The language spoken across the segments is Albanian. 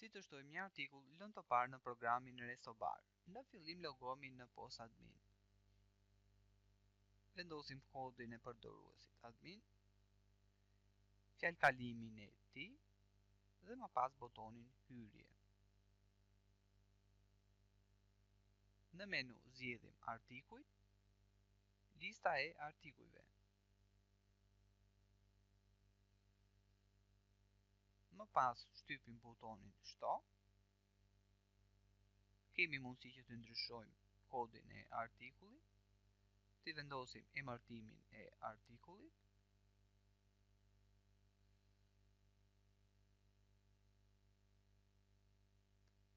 Gati të shtojmë një artikull lënë të parë në programin Resobar. Në fillim logohemi në pos admin. Vendosim kodin e përdoruesit admin, fjalkalimin e tij dhe më pas botonin hyrje. Në menu zgjedhim artikuj, lista e artikujve. Më pas shtypim butonin shto. Kemi mundësi që të ndryshojmë kodin e artikullit, të vendosim emërtimin e artikullit,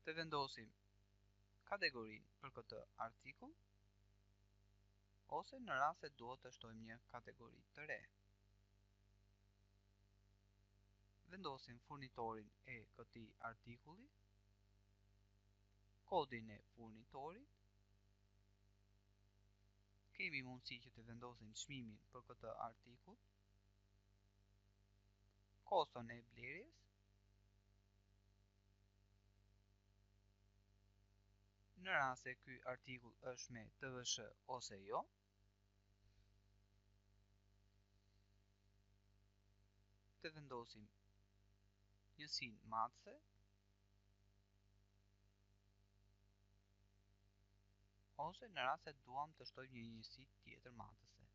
të vendosim kategorinë për këtë artikull, ose në rast se duhet të shtojmë një kategori të re. Vendosim furnitorin e këtij artikulli, kodin e furnitorit, kemi mundësi që të vendosim çmimin për këtë artikull, koston e blerjes, në rast se ky artikull është me TVSH ose jo, të vendosim njësinë matëse, ose në rast se duam të shtojmë një njësi tjetër matëse.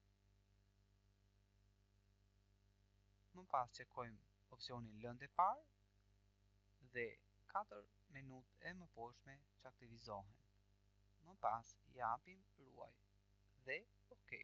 Më pas çekojmë opsionin lëndë e parë dhe 4 menutë e mëposhtme që aktivizohen. Më pas japim ruaj dhe OK.